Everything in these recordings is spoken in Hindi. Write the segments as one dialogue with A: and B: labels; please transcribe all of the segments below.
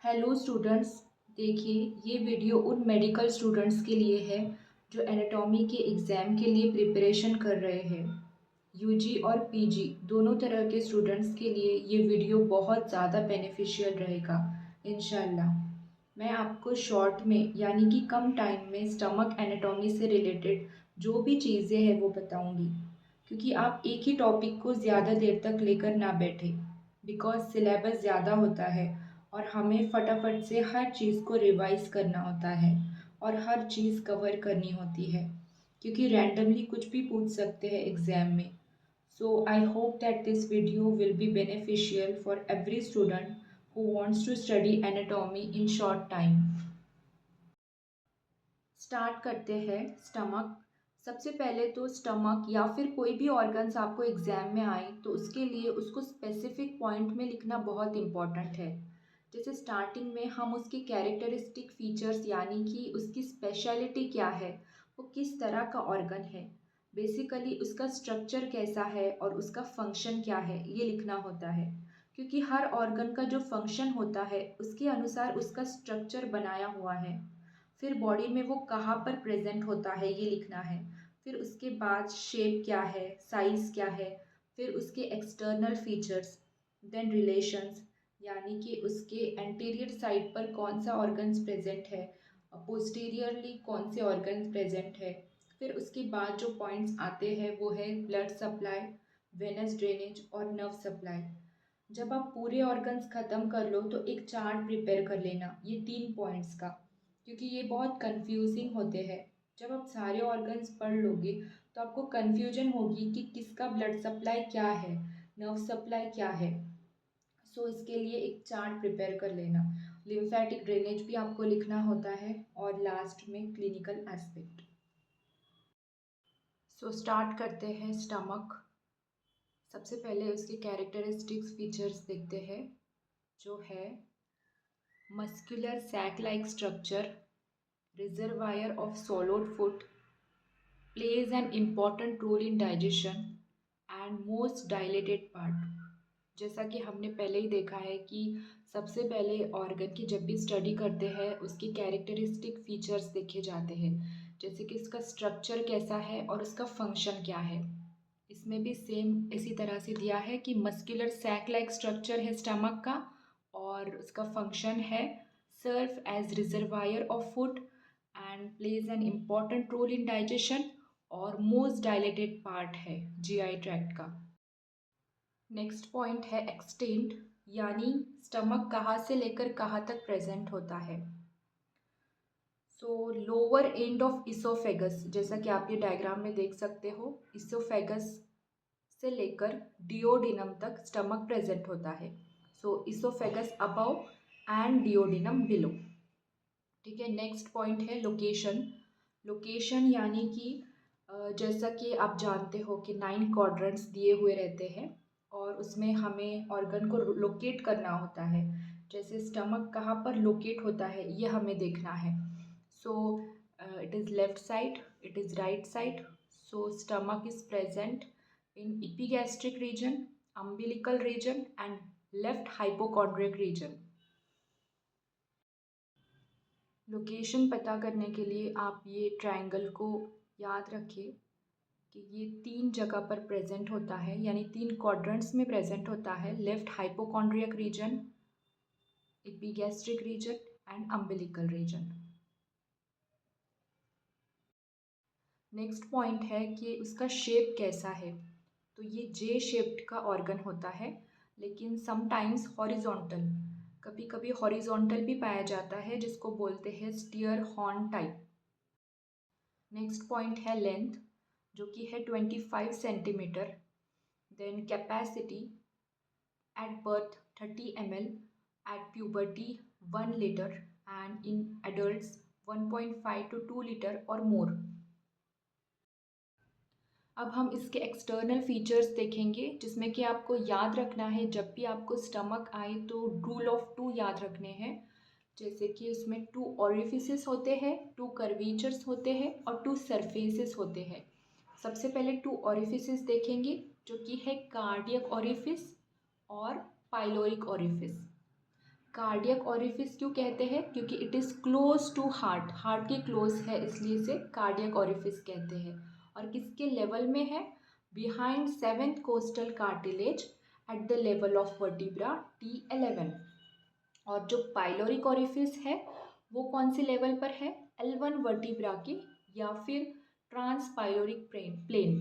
A: Hello students. देखिए, ये वीडियो उन मेडिकल स्टूडेंट्स के लिए है जो एनाटॉमी के एग्ज़ाम के लिए प्रिपरेशन कर रहे हैं। यूजी और पीजी दोनों तरह के स्टूडेंट्स के लिए ये वीडियो बहुत ज़्यादा बेनिफिशियल रहेगा इंशाल्लाह। मैं आपको शॉर्ट में यानी कि कम टाइम में स्टमक एनाटॉमी से रिलेटेड जो भी चीज़ें हैं वो बताऊंगी, क्योंकि आप एक ही टॉपिक को ज़्यादा देर तक लेकर ना बैठे, बिकॉज सिलेबस ज़्यादा होता है और हमें फटाफट से हर चीज़ को रिवाइज करना होता है और हर चीज़ कवर करनी होती है, क्योंकि रैंडमली कुछ भी पूछ सकते हैं एग्ज़ाम में। So I hope that this video will be beneficial for every student who wants to study anatomy in short time. Start करते हैं स्टमक। सबसे पहले तो स्टमक या फिर कोई भी ऑर्गन्स आपको एग्जाम में आए तो उसके लिए उसको स्पेसिफिक पॉइंट में लिखना बहुत इम्पॉर्टेंट है। जैसे स्टार्टिंग में हम उसके कैरेक्टरिस्टिक फीचर्स यानी कि उसकी स्पेशलिटी क्या है, वो किस तरह का ऑर्गन है, बेसिकली उसका स्ट्रक्चर कैसा है और उसका फंक्शन क्या है, ये लिखना होता है। क्योंकि हर ऑर्गन का जो फंक्शन होता है उसके अनुसार उसका स्ट्रक्चर बनाया हुआ है। फिर बॉडी में वो कहाँ पर प्रेजेंट होता है ये लिखना है। फिर उसके बाद शेप क्या है, साइज़ क्या है, फिर उसके एक्सटर्नल फीचर्स, देन रिलेशंस यानी कि उसके एंटीरियर साइड पर कौन सा ऑर्गन्स प्रेजेंट है, पोस्टीरियरली कौन से ऑर्गन्स प्रेजेंट है। फिर उसके बाद जो पॉइंट्स आते हैं वो है ब्लड सप्लाई, वेनस ड्रेनेज और नर्व सप्लाई। जब आप पूरे ऑर्गन्स ख़त्म कर लो तो एक चार्ट प्रिपेयर कर लेना ये 3 पॉइंट्स का, क्योंकि ये बहुत कंफ्यूजिंग होते हैं। जब आप सारे ऑर्गन्स पढ़ लोगे तो आपको कन्फ्यूजन होगी कि किसका ब्लड सप्लाई क्या है, नर्व सप्लाई क्या है। सो इसके लिए एक चार्ट प्रिपेयर कर लेना। लिम्फेटिक ड्रेनेज भी आपको लिखना होता है और लास्ट में क्लिनिकल एस्पेक्ट। सो स्टार्ट करते हैं स्टमक। सबसे पहले उसके कैरेक्टरिस्टिक्स फीचर्स देखते हैं, जो है muscular sac like structure, reservoir of swallowed food, plays an important role in digestion and most dilated part। जैसा कि हमने पहले ही देखा है कि सबसे पहले ऑर्गन की जब भी स्टडी करते हैं उसके कैरेक्टरिस्टिक फीचर्स देखे जाते हैं, जैसे कि इसका स्ट्रक्चर कैसा है और उसका फंक्शन क्या है। इसमें भी सेम इसी तरह से दिया है कि मस्कुलर सैक लाइक स्ट्रक्चर है स्टमक का और उसका फंक्शन है serve as reservoir of food and plays an important role in digestion और मोस्ट डायलेटेड पार्ट है जीआई ट्रैक्ट का। नेक्स्ट पॉइंट है एक्सटेंट, यानी स्टमक कहाँ से लेकर कहाँ तक प्रेजेंट होता है। So lower end of oesophagus, जैसा कि आप ये डायग्राम में देख सकते हो, इसोफेगस से लेकर डिओडिनम तक स्टमक प्रेजेंट होता है। So oesophagus above and duodenum below. ठीक है, नेक्स्ट पॉइंट है लोकेशन। लोकेशन यानी कि जैसा कि आप जानते हो कि 9 क्वाड्रेंट्स दिए हुए रहते हैं और उसमें हमें ऑर्गन को लोकेट करना होता है। जैसे स्टमक कहाँ पर लोकेट होता है ये हमें देखना है। So it is left side, it is right side. So stomach is present in epigastric region, umbilical region and left hypochondriac region. Location पता करने के लिए आप ये ट्रायंगल को याद रखिए कि ये 3 जगह पर प्रेजेंट होता है, यानी 3 क्वाड्रेंट्स में प्रेजेंट होता है। Left hypochondriac region, epigastric region and umbilical region. Next point है कि उसका शेप कैसा है। तो ये जे शेप्ड का ऑर्गन होता है, लेकिन समटाइम्स हॉरिजॉन्टल, कभी कभी हॉरिजॉन्टल भी पाया जाता है, जिसको बोलते हैं steer horn type. Next point है लेंथ, जो कि है 25 centimetre. Then capacity at birth 30 ml, at puberty 1 litre and in adults 1.5 to 2 litre और मोर। अब हम इसके एक्सटर्नल फीचर्स देखेंगे, जिसमें कि आपको याद रखना है जब भी आपको स्टमक आए तो रूल ऑफ 2 याद रखने हैं। जैसे कि उसमें 2 ओरिफिसेस होते हैं, 2 कर्वीचर्स होते हैं और 2 सरफेसेस होते हैं। सबसे पहले 2 ओरिफिसेस देखेंगे, जो कि है कार्डियक ओरिफिस और पाइलोरिक ओरिफिस। कार्डियक ओरिफिस क्यों कहते हैं? क्योंकि it is close to heart, heart के क्लोज है इसलिए इसे कार्डियक ओरिफिस कहते हैं। और किसके लेवल में है? Behind 7th costal cartilage at the level of vertebra T11। और जो पाइलोरिक ओरिफिस है वो कौन से लेवल पर है? L1 वर्टिब्रा के या फिर ट्रांसपाइलोरिक प्लेन,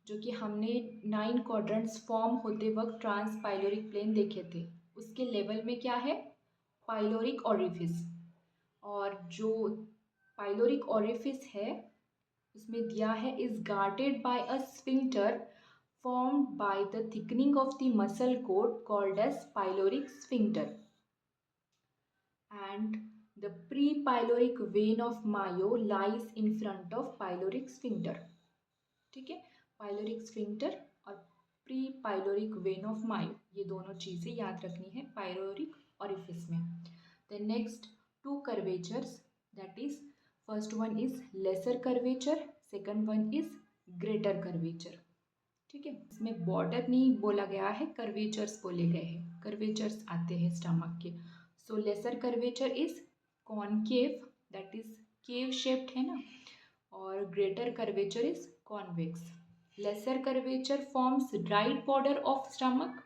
A: जो कि हमने 9 क्वाड्रेंट्स फॉर्म होते वक्त ट्रांसपाइलोरिक प्लेन देखे थे, उसके लेवल में क्या है? Pyloric orifice. और जो पाइलोरिक ओरिफिस है उसमें दिया है is guarded by a sphincter formed by the thickening of the muscle cord called as pyloric sphincter, and the pre-pyloric vein of Mayo lies in front of pyloric sphincter। ठीक है, पाइलोरिक स्फिंक्टर और प्री पाइलोरिक वेन ऑफ मायो, ये दोनों चीज़ें याद रखनी है पाइलोरिक ओरिफिस में। The next 2 curvatures, that is first one is lesser curvature, second one is greater curvature. ठीक है, इसमें बॉर्डर नहीं बोला गया है, कर्वेचर्स बोले गए हैं, कर्वेचर्स आते हैं स्टमक के। So lesser curvature is concave, that is cave shaped है ना, और greater curvature is convex. Lesser curvature forms right border of stomach,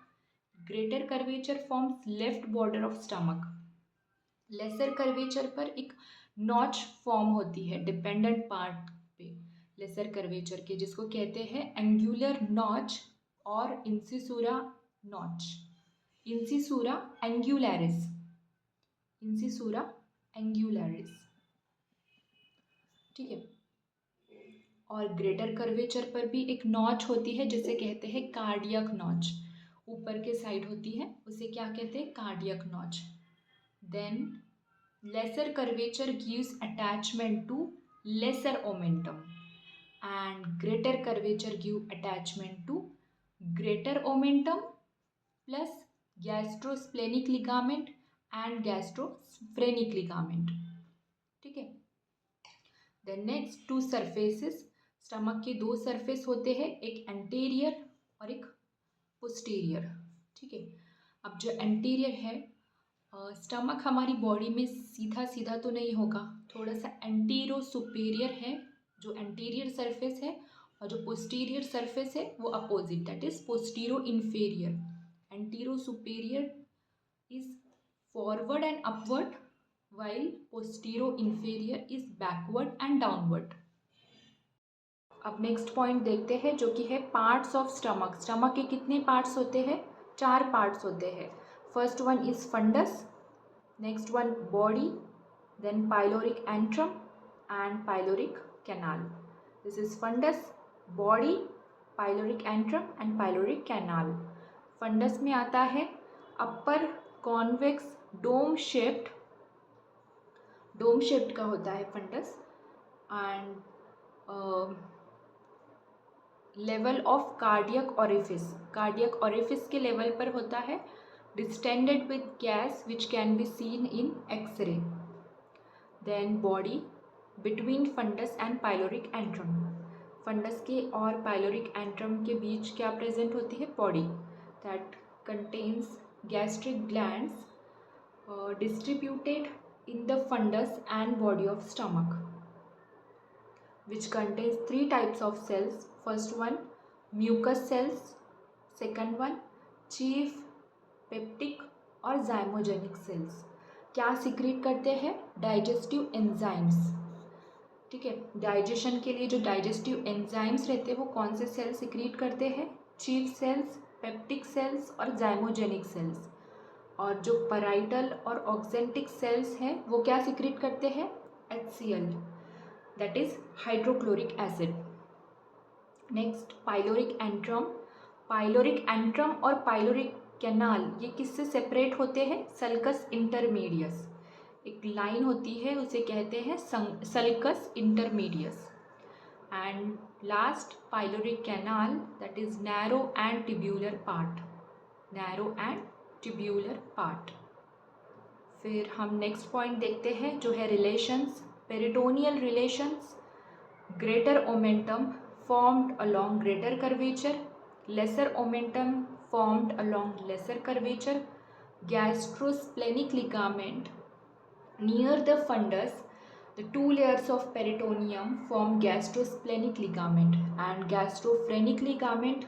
A: greater curvature forms left border of stomach. Lesser curvature पर एक नॉच फॉर्म होती है डिपेंडेंट पार्ट पे लेसर कर्वेचर के, जिसको कहते हैं एंगुलर नॉच और इंसिसूरा नॉच, इंसिसूरा एंगुलरिस, इंसिसूरा एंगुलरिस। ठीक है, और ग्रेटर कर्वेचर पर भी एक नॉच होती है जिसे कहते हैं कार्डियक नॉच, ऊपर के साइड होती है, उसे क्या कहते हैं? Cardiac notch. Then lesser curvature gives attachment to lesser omentum and greater curvature give attachment to greater omentum plus gastrosplenic ligament and gastrosphenic ligament। ठीक है, the next 2 surfaces, स्टमक के 2 सरफेस होते हैं, एक एंटीरियर और एक पोस्टीरियर। ठीक है, अब जो एंटीरियर है, स्टमक हमारी बॉडी में सीधा सीधा तो नहीं होगा, थोड़ा सा एंटीरो सुपीरियर है जो एंटीरियर सरफेस है, और जो पोस्टीरियर सरफेस है वो opposite, that is postero inferior. Antero superior is forward and upward while posterior inferior is backward and downward। अब नेक्स्ट पॉइंट देखते हैं जो कि है पार्ट्स ऑफ स्टमक। स्टमक के कितने पार्ट्स होते हैं? 4 पार्ट्स होते हैं। First one is fundus, next one body, then pyloric antrum and pyloric canal. This is fundus, body, pyloric antrum and pyloric canal. Fundus में आता है अपर कॉन्वेक्स डोम शेप्ड का होता है fundus, and level of cardiac orifice, cardiac orifice के लेवल पर होता है, distended with gas which can be seen in x ray. Then body, between fundus and pyloric antrum, fundus के और पाइलोरिक एंट्रम के बीच क्या प्रेजेंट होती है? Body, that contains gastric glands distributed in the fundus and body of stomach, which contains 3 types of cells. First one mucus cells, second one chief peptic और zymogenic cells। क्या सिक्रीट करते हैं? Digestive enzymes. ठीक है, डाइजेशन के लिए जो डाइजेस्टिव एंजाइम्स रहते हैं वो कौन से सेल सिक्रीट करते हैं? चीफ सेल्स, पेप्टिक सेल्स और जाइमोजेनिक सेल्स। और जो पैराइटल और ऑक्जेंटिक सेल्स हैं वो क्या सिक्रीट करते हैं? HCl, that is hydrochloric acid. Next pyloric antrum, pyloric antrum और पाइलोरिक कैनाल ये किससे सेपरेट होते हैं? सल्कस इंटरमीडियस, एक लाइन होती है उसे कहते हैं sulcus intermedius. And last pyloric canal, that is narrow and tubular part, narrow and tubular part. फिर हम नेक्स्ट पॉइंट देखते हैं जो है relations, peritoneal relations. Greater omentum formed along greater curvature, lesser omentum formed along lesser curvature. gastrosplenic ligament near the fundus. The two layers of peritoneum form gastrosplenic ligament, and gastrophrenic ligament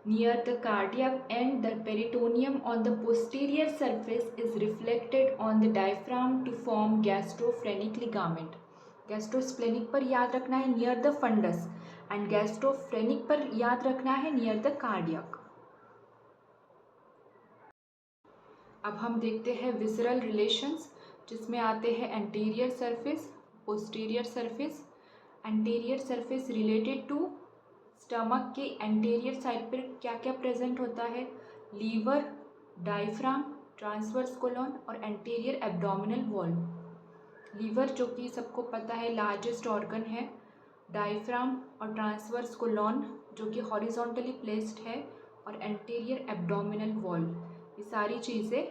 A: near the cardiac end. The peritoneum on the posterior surface is reflected on the diaphragm to form gastrophrenic ligament. Gastrosplenic पर याद रखना है नियर द फंडस, एंड गैस्ट्रोफ्रेनिक पर याद रखना है नियर द कार्डियक. अब हम देखते हैं विसरल रिलेशंस, जिसमें आते हैं anterior surface, posterior surface. Anterior surface related to stomach के एंटीरियर साइड पर क्या क्या प्रेजेंट होता है? लीवर, डायफ्राम, ट्रांसवर्स कोलॉन और एंटीरियर एब्डोमिनल वॉल. लीवर जो कि सबको पता है लार्जेस्ट ऑर्गन है, डायफ्राम और ट्रांसवर्स कोलॉन जो कि हॉरिजॉन्टली प्लेस्ड है, और एंटीरियर एब्डोमिनल वॉल. ये सारी चीज़ें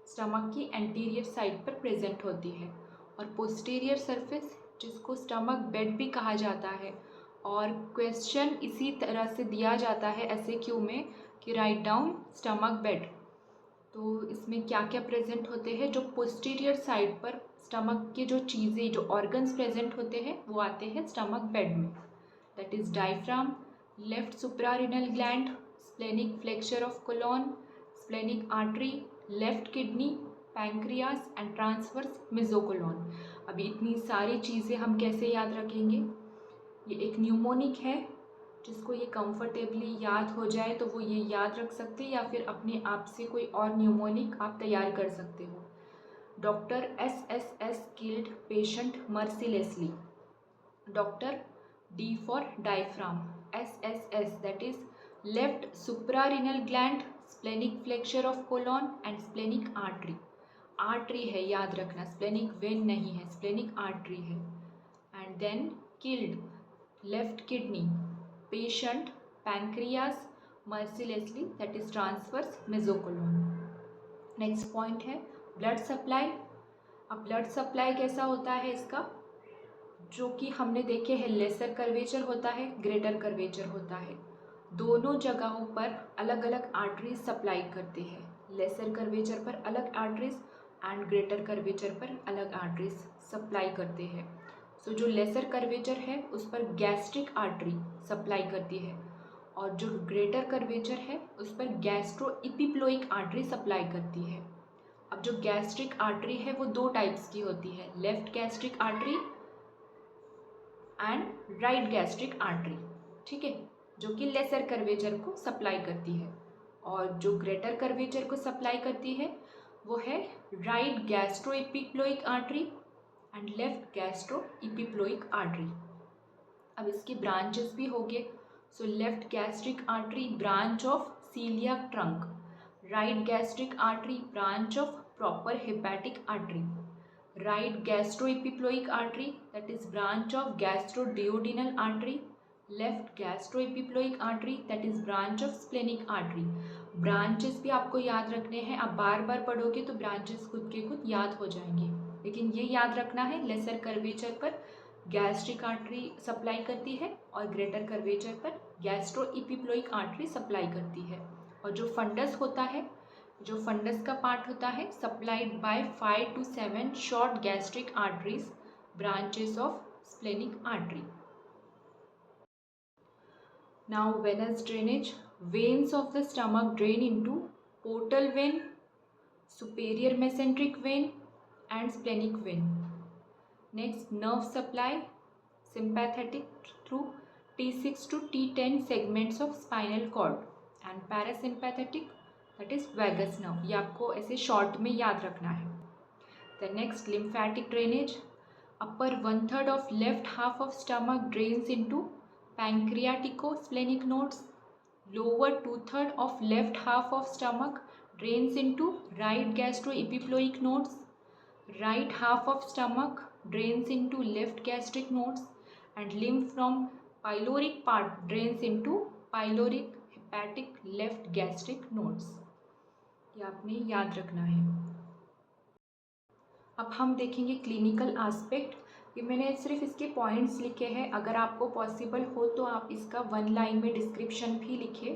A: स्टमक की एंटीरियर साइड पर प्रेजेंट होती है. और पोस्टीरियर सरफेस, जिसको स्टमक बेड भी कहा जाता है, और क्वेश्चन इसी तरह से दिया जाता है SAQ में कि राइट डाउन स्टमक बेड. तो इसमें क्या क्या प्रेजेंट होते हैं? जो पोस्टीरियर साइड पर स्टमक के जो चीज़ें, जो ऑर्गन्स प्रेजेंट होते हैं, वो आते हैं स्टमक बेड में. That is diaphragm, left suprarenal gland, splenic flexure of colon, splenic artery, left kidney, pancreas and transverse mesocolon. अभी इतनी सारी चीज़ें हम कैसे याद रखेंगे? ये एक न्यूमोनिक है, जिसको ये कंफर्टेबली याद हो जाए तो वो ये याद रख सकते हैं, या फिर अपने आप से कोई और न्यूमोनिक आप तैयार कर सकते हो. Doctor SSS killed patient mercilessly. Doctor D for diaphragm, SSS that is left suprarenal gland, splenic flexure of colon and splenic artery. Artery है, याद रखना, स्प्लेनिक वेन नहीं है, स्प्लेनिक आर्टरी है. And then killed, left kidney, patient pancreas, mercilessly that is transverse mesocolon. Next point है ब्लड सप्लाई. अब ब्लड सप्लाई कैसा होता है इसका? जो कि हमने देखे हैं, लेसर कर्वेचर होता है, ग्रेटर कर्वेचर होता है. दोनों जगहों पर अलग अलग आर्टरीज सप्लाई करते हैं. लेसर कर्वेचर पर अलग आर्टरीज एंड ग्रेटर कर्वेचर पर अलग आर्टरीज सप्लाई करते हैं. सो जो लेसर कर्वेचर है उस पर गैस्ट्रिक आर्टरी सप्लाई करती है, और जो ग्रेटर कर्वेचर है उस पर गैस्ट्रो इपिप्लोइक आर्टरी सप्लाई करती है. अब जो गैस्ट्रिक आर्टरी है वो दो टाइप्स की होती है, left gastric artery and right gastric artery. ठीक है, जो कि लेसर कर्वेचर को सप्लाई करती है. और जो ग्रेटर कर्वेचर को सप्लाई करती है वो है right gastro epiploic artery and left gastro epiploic artery. अब इसकी ब्रांचेस भी हो गए. So left gastric artery branch of celiac trunk, right gastric artery branch of proper hepatic artery, right gastro epiploic artery that is branch of gastroduodenal artery, left gastro epiploic artery that is branch of splenic artery. Branches भी आपको याद रखने हैं. आप बार बार पढ़ोगे तो ब्रांचेस खुद के खुद याद हो जाएंगे, लेकिन ये याद रखना है लेसर कर्वेचर पर गैस्ट्रिक आर्टरी सप्लाई करती है और ग्रेटर कर्वेचर पर गैस्ट्रो इपिप्लोइक आर्टरी सप्लाई करती है. और जो फंडस होता है, जो फंडस का पार्ट होता है, supplied by 5 to 7 short gastric arteries, branches of splenic artery. Now venous drainage. Veins of the stomach drain into portal vein, superior mesenteric vein and splenic vein. Next, nerve supply, sympathetic through T6 to T10 segments of spinal cord and parasympathetic that is vagus nerve. ये आपको ऐसे शॉर्ट में याद रखना है. The next, lymphatic drainage. Upper 1/3 of left half of stomach drains into pancreatico-splenic nodes. Lower 2/3 of left half of stomach drains into right gastroepiploic nodes. Right half of stomach drains into left gastric nodes, and lymph from pyloric part drains into pyloric hepatic left gastric nodes. ये आपने याद रखना है. अब हम देखेंगे क्लिनिकल आस्पेक्ट. कि मैंने सिर्फ इसके पॉइंट्स लिखे हैं. अगर आपको पॉसिबल हो तो आप इसका 1 लाइन में डिस्क्रिप्शन भी लिखे.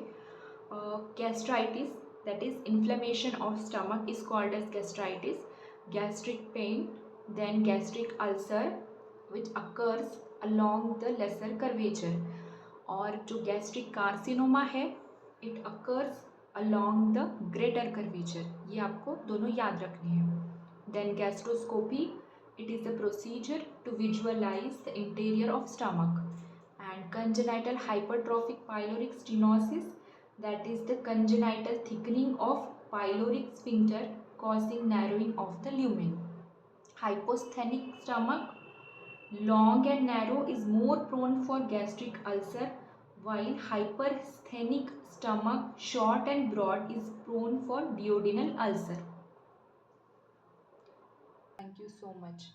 A: Gastritis, that is inflammation of stomach is called as gastritis, gastric pain, then gastric ulcer which occurs along the lesser curvature, और जो gastric carcinoma है it occurs along the greater curvature. ये आपको दोनों याद रखने हैं. Then gastroscopy, it is a procedure to visualize the interior of stomach. And congenital hypertrophic pyloric stenosis, that is the congenital thickening of pyloric sphincter causing narrowing of the lumen. Hyposthenic stomach, long and narrow, is more prone for gastric ulcer, while hypersthenic stomach, short and broad, is prone for duodenal ulcer. Thank you so much.